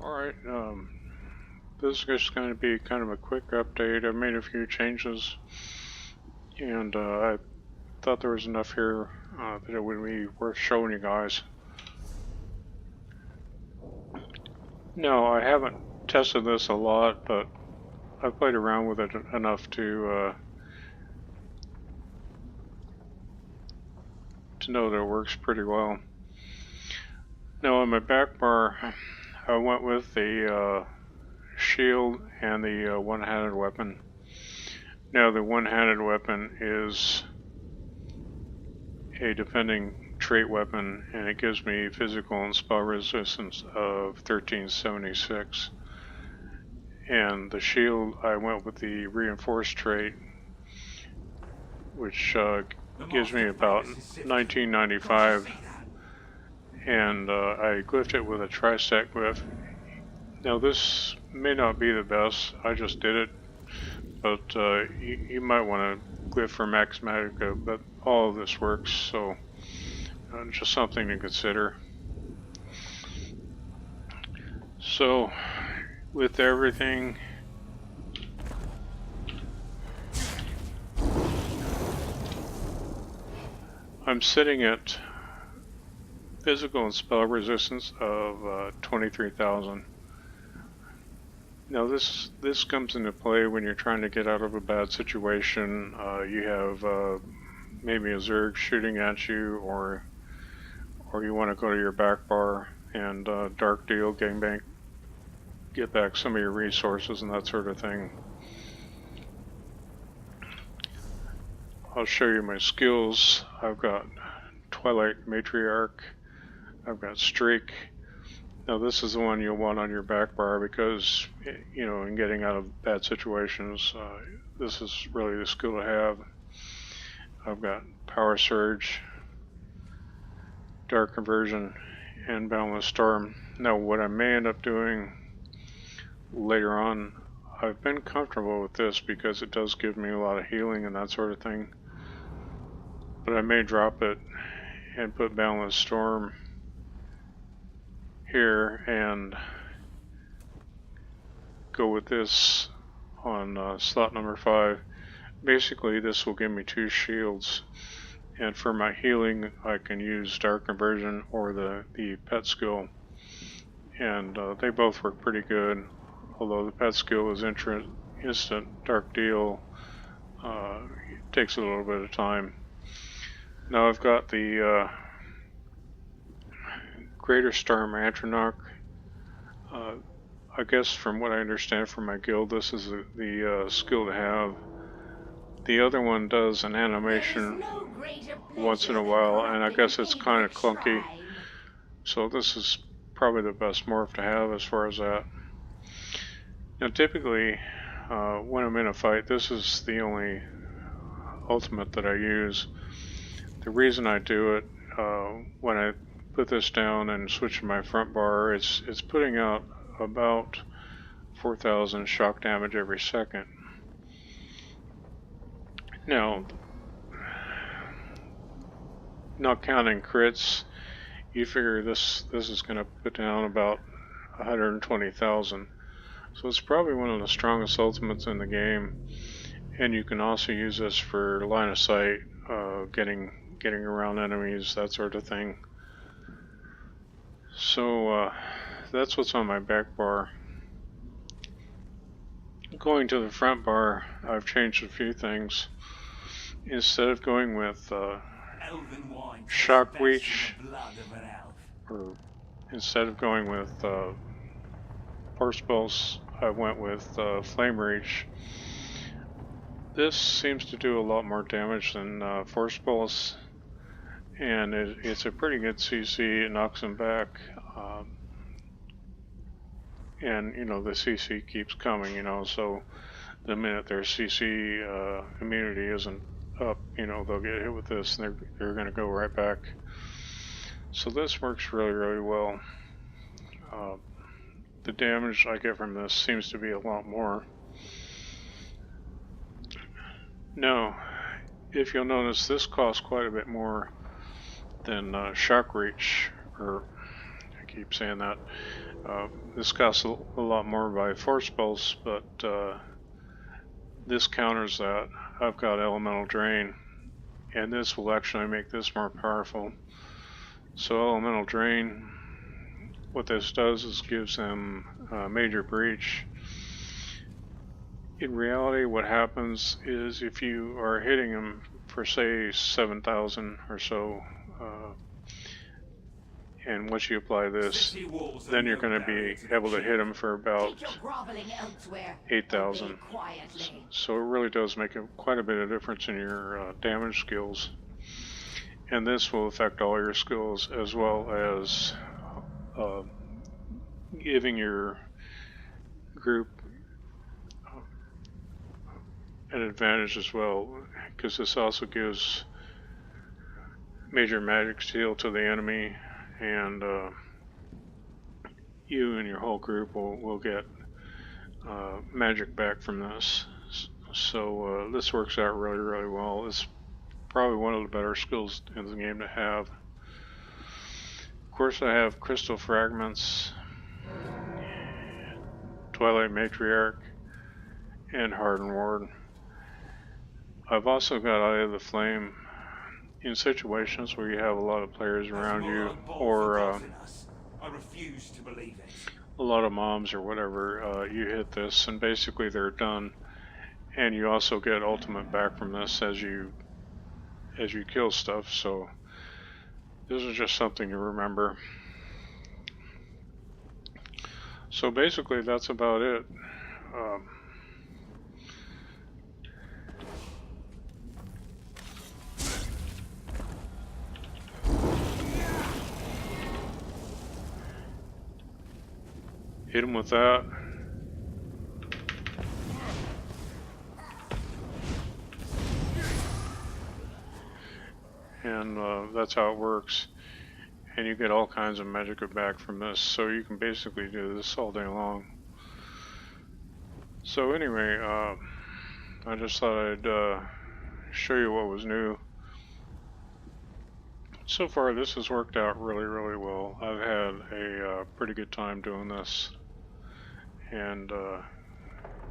Alright, this is just going to be kind of a quick update. I made a few changes, and I thought there was enough here that it would be worth showing you guys. No, I haven't tested this a lot, but I've played around with it enough to know that it works pretty well. Now on my back bar, I went with the shield and the one-handed weapon. Now the one-handed weapon is a defending trait weapon, and it gives me physical and spell resistance of 1376. And the shield, I went with the reinforced trait, which gives me about 1995, and I glyphed it with a tri-stack glyph. Now this may not be the best, I just did it, but you might want to glyph for max magicka, but all of this works, so just something to consider. So with everything, I'm sitting at physical and spell resistance of 23,000. Now this comes into play when you're trying to get out of a bad situation. You have maybe a Zerg shooting at you, or you want to go to your back bar and dark deal, get back some of your resources and that sort of thing. I'll show you my skills. I've got Twilight Matriarch, I've got Streak. Now this is the one you'll want on your back bar because, you know, in getting out of bad situations, this is really the skill to have. I've got Power Surge, Dark Conversion, and Boundless Storm. Now what I may end up doing later on, I've been comfortable with this because it does give me a lot of healing and that sort of thing, but I may drop it and put Boundless Storm here and go with this on slot number 5. Basically this will give me 2 shields, and for my healing I can use Dark Conversion or the pet skill, and they both work pretty good, although the pet skill is instant dark deal. It takes a little bit of time. Now I've got the Greater Storm Atronach. I guess from what I understand from my guild, this is the skill to have. The other one does an animation once in a while, and I guess it's kind of clunky. So this is probably the best morph to have as far as that. Now typically, when I'm in a fight, this is the only ultimate that I use. The reason I do it, when I put this down and switch to my front bar, it's putting out about 4,000 shock damage every second. Now, not counting crits, you figure this is going to put down about 120,000. So it's probably one of the strongest ultimates in the game, and you can also use this for line of sight, getting around enemies, that sort of thing. So that's what's on my back bar. Going to the front bar, I've changed a few things. Instead of going with Shock Reach, or instead of going with Force Pulse, I went with Flame Reach. This seems to do a lot more damage than Force Pulse, and it's a pretty good CC. It knocks them back, and you know the CC keeps coming. You know, so the minute their CC immunity isn't up, you know, they'll get hit with this, and they're going to go right back. So this works really well. The damage I get from this seems to be a lot more. Now, if you'll notice, this costs quite a bit more than Shock Reach, or I keep saying that. This costs a lot more by force pulse, but this counters that. I've got elemental drain, and this will actually make this more powerful. So elemental drain, what this does is gives them major breach. In reality, what happens is if you are hitting them for say 7,000 or so, and once you apply this, then you're going to be able to hit them for about 8,000. So it really does make quite a bit of difference in your damage skills. And this will affect all your skills, as well as giving your group an advantage as well, because this also gives major magic steal to the enemy, and you and your whole group will get magic back from this. So this works out really, really well. It's probably one of the better skills in the game to have. Of course, I have Crystal Fragments, Twilight Matriarch, and Hardened Ward. I've also got Eye of the Flame in situations where you have a lot of players around you, or I refuse to believe it. a lot of mobs or whatever. You hit this and basically they're done, and you also get ultimate back from this as you kill stuff. So this is just something to remember. So basically that's about it. Hit him with that. And that's how it works. And you get all kinds of magicka back from this, so you can basically do this all day long. So anyway, I just thought I'd show you what was new. So far this has worked out really, really well. I've had a pretty good time doing this, and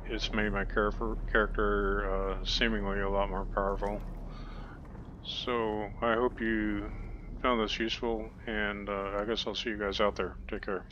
it's made my character seemingly a lot more powerful. So I hope you found this useful, and I guess I'll see you guys out there. Take care.